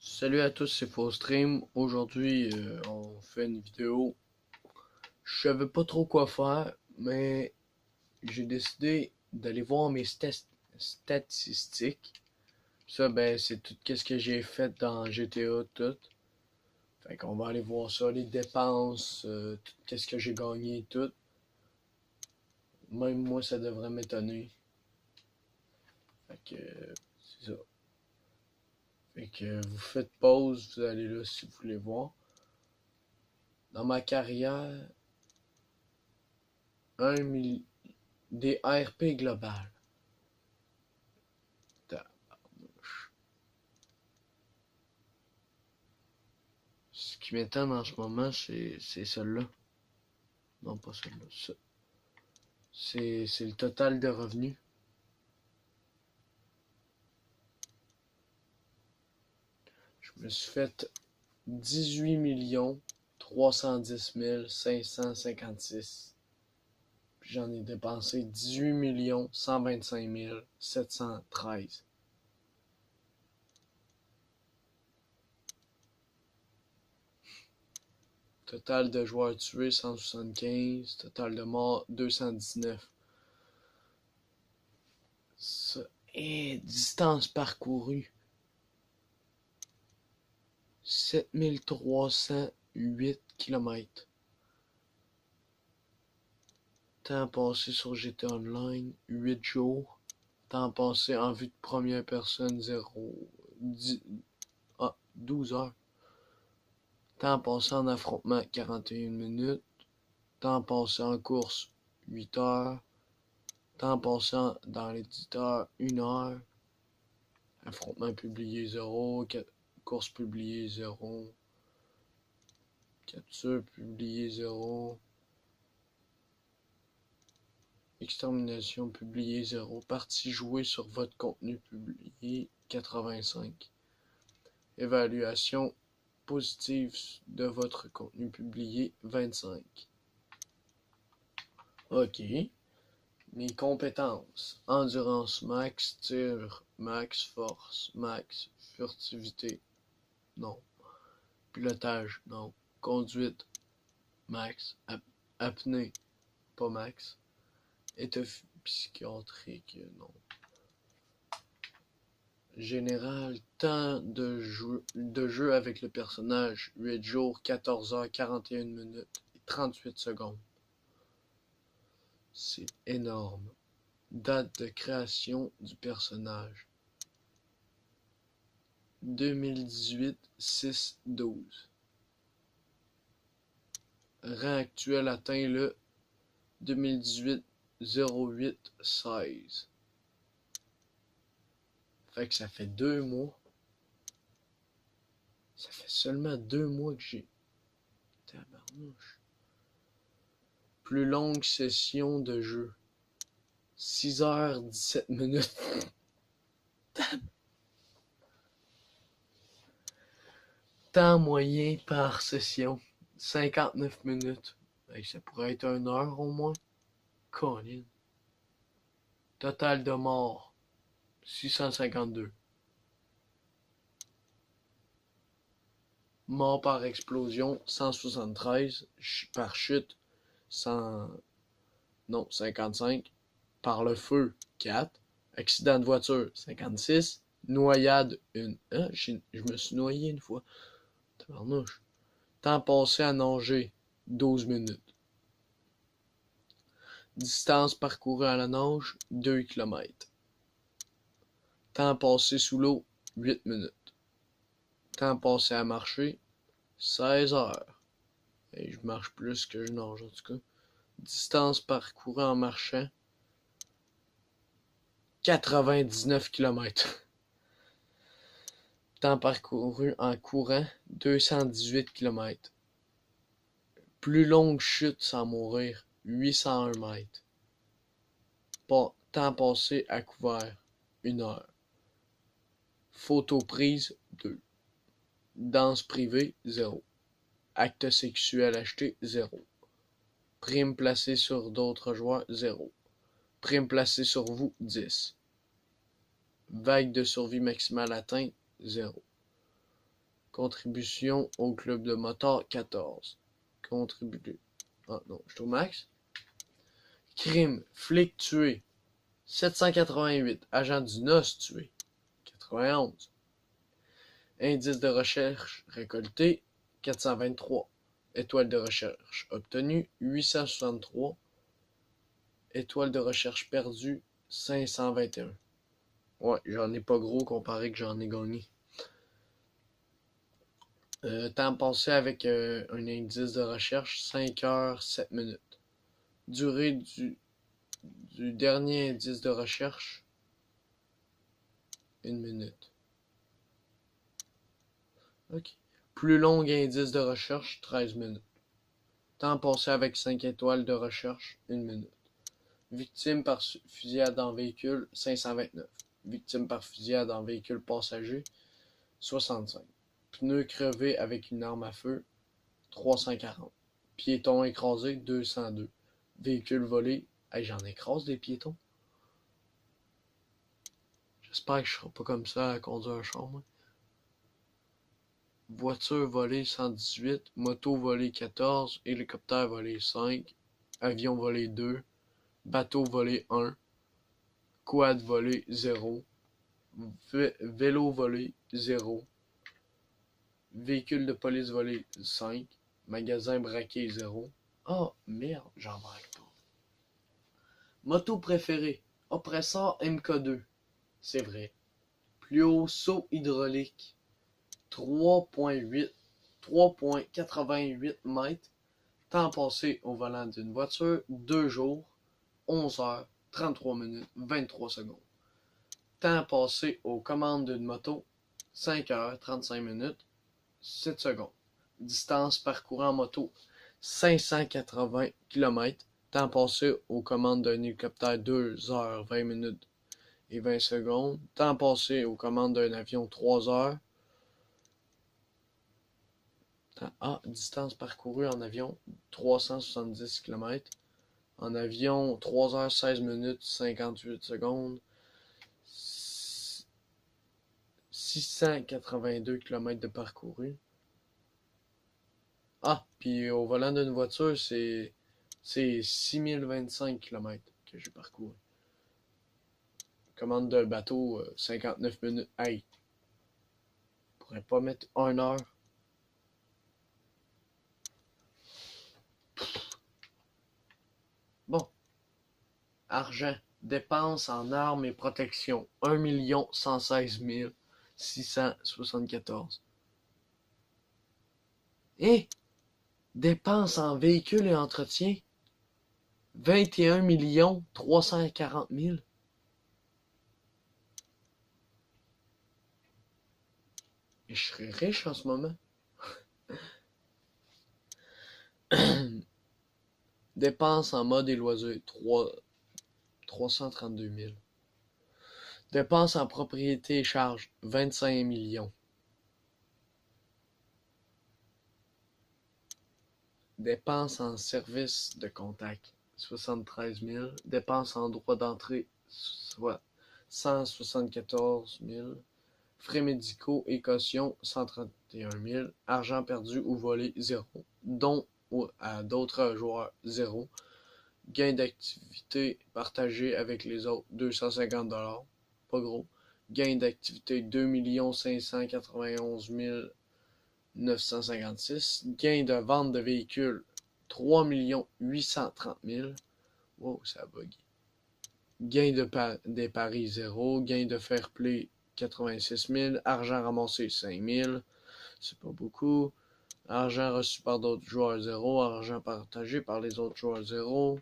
Salut à tous, c'est FauxStream. Aujourd'hui, on fait une vidéo. Je savais pas trop quoi faire, mais j'ai décidé d'aller voir mes statistiques. Ça, ben, c'est tout ce que j'ai fait dans GTA, tout. Fait qu'on va aller voir ça, les dépenses, tout ce que j'ai gagné, tout. Même moi, ça devrait m'étonner. Fait que, c'est ça. Fait que vous faites pause, vous allez là si vous voulez voir. Dans ma carrière, 1 des RP globales. Ce qui m'étonne en ce moment, c'est celle-là. Non, pas celle-là. C'est le total de revenus. Je me suis fait 18 310 556. Puis j'en ai dépensé 18 125 713. Total de joueurs tués 175. Total de morts 219. Ça. Et distance parcourue 7308 km. Temps passé sur GTA Online 8 jours. Temps passé en vue de première personne 12 heures. Temps passé en affrontement 41 minutes. Temps passé en course 8 heures. Temps passé dans l'éditeur 1 heure. Affrontement publié 0. Course publiée 0. Capture publiée 0. Extermination publiée 0. Partie jouée sur votre contenu publié 85. Évaluation positive de votre contenu publié 25. Ok. Mes compétences. Endurance max, tir max, force max, furtivité. Non. Pilotage. Non. Conduite max. Apnée. Pas max. État psychiatrique. Non. Général, temps de jeu avec le personnage 8 jours, 14 heures, 41 minutes et 38 secondes. C'est énorme. Date de création du personnage 2018 6/12. Rang actuel atteint le 2018 08 16. Fait que ça fait 2 mois. Ça fait seulement 2 mois que j'ai. Tabarnouche. Plus longue session de jeu. 6h17 minutes. Temps moyen par session. 59 minutes. Hey, ça pourrait être 1 heure au moins. Colin. Total de morts. 652. Mort par explosion. 173. Par chute. 100... Non, 55. Par le feu. 4. Accident de voiture. 56. Noyade. 1. Ah, je me suis noyé une fois. Tabarnouche. Temps passé à nager. 12 minutes. Distance parcourue à la nage, 2 km. Temps passé sous l'eau, 8 minutes. Temps passé à marcher, 16 heures. Et je marche plus que je nage en tout cas. Distance parcourue en marchant, 99 km. Temps parcouru en courant, 218 km. Plus longue chute sans mourir, 801 mètres. Temps passé à couvert, 1 heure. Photo prise, 2. Danse privée, 0. Acte sexuel acheté, 0. Prime placée sur d'autres joueurs, 0. Prime placée sur vous, 10. Vague de survie maximale atteinte, 0. Contribution au club de motards, 14. Contribuer. Ah non, je suis au max. Crime, flic tué, 788. Agent du NOS tué, 91. Indice de recherche récolté, 423. Étoile de recherche obtenue, 863. Étoile de recherche perdue, 521. Ouais, j'en ai pas gros comparé que j'en ai gagné. Temps passé avec un indice de recherche, 5 heures 7 minutes. Durée du dernier indice de recherche, 1 minute. Ok. Plus long indice de recherche, 13 minutes. Temps passé avec 5 étoiles de recherche, 1 minute. Victime par fusillade en véhicule, 529. Victime par fusillade en véhicule passager, 65. Pneu crevé avec une arme à feu, 340. Piéton écrasé, 202. Véhicule volé. Hey, j'en écrase des piétons. J'espère que je serai pas comme ça à conduire un char, moi. Voiture volée, 118. Moto volée, 14. Hélicoptère volé, 5. Avion volé, 2. Bateau volé, 1. Quad volé, 0. Vélo volé, 0. Véhicule de police volé, 5. Magasin braqué, 0. Oh, merde, j'en braque pas. Moto préférée. Oppressor MK2. C'est vrai. Plus haut saut hydraulique. 3,88 mètres. Temps passé au volant d'une voiture, 2 jours, 11 heures, 33 minutes, 23 secondes. Temps passé aux commandes d'une moto, 5 heures, 35 minutes, 7 secondes. Distance parcourue en moto, 580 km. Temps passé aux commandes d'un hélicoptère, 2 heures, 20 minutes et 20 secondes. Temps passé aux commandes d'un avion, 3 heures. Distance parcourue en avion, 370 km. En avion, 3 heures, 16 minutes, 58 secondes. 682 km de parcouru. Puis au volant d'une voiture, c'est 6025 km que j'ai parcouru. Commande d'un bateau, 59 minutes. Hey, je pourrais pas mettre 1 heure. Bon. Argent. Dépenses en armes et protection. 1 116 674. Et dépenses en véhicules et entretien. 21 340 000. Et je serais riche en ce moment. Dépenses en mode et loisirs. 332 000. Dépenses en propriété et charges. 25 millions. Dépenses en services de contact. 73 000. Dépenses en droit d'entrée. Soit 174 000. Frais médicaux et caution, 131 000. Argent perdu ou volé, 0. Dons à d'autres joueurs, 0. Gain d'activité partagé avec les autres, 250 $. Pas gros. Gain d'activité, 2 591 956. Gain de vente de véhicules, 3 830 000. Wow, ça a bugué. Gain des paris, 0. Gain de fair play, 86 000. Argent ramassé, 5 000. C'est pas beaucoup. Argent reçu par d'autres joueurs, 0. Argent partagé par les autres joueurs, 0.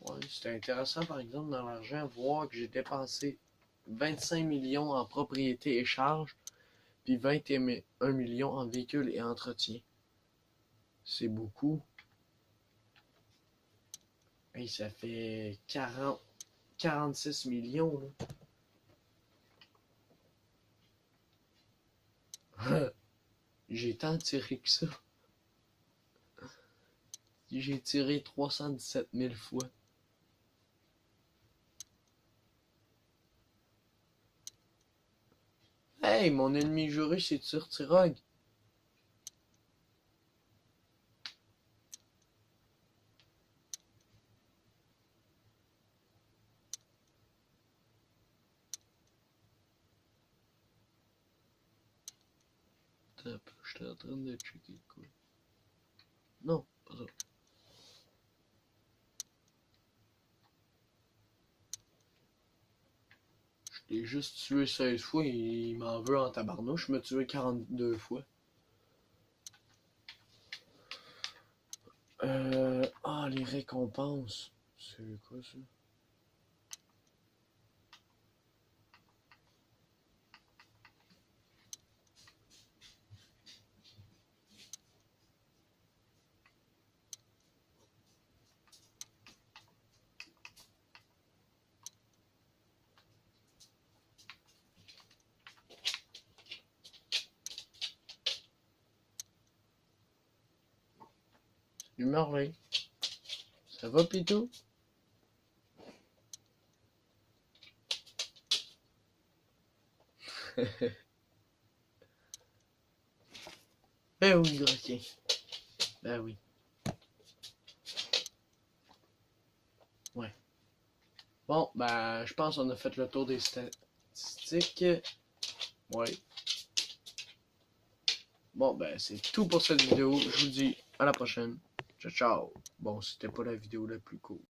Ouais, c'était intéressant, par exemple, dans l'argent, voir que j'ai dépensé 25 millions en propriété et charges, puis 21 millions en véhicules et entretien. C'est beaucoup. Hey, ça fait 46 millions, là. J'ai tant tiré que ça. J'ai tiré 317 000 fois. Hey, mon ennemi juré, c'est Turtirog. J'étais en train de checker quoi. Non, pas ça. Je l'ai juste tué 16 fois et il m'en veut en tabarnouche. Je me tué 42 fois. Ah, les récompenses. C'est quoi ça? Du Marley. Ça va, Pitou? Ben oui, Grotien. Ben oui. Ouais. Bon, ben, je pense qu'on a fait le tour des statistiques. Ouais. Bon, ben, c'est tout pour cette vidéo. Je vous dis à la prochaine. Ciao, ciao. Bon, c'était pas la vidéo la plus cool.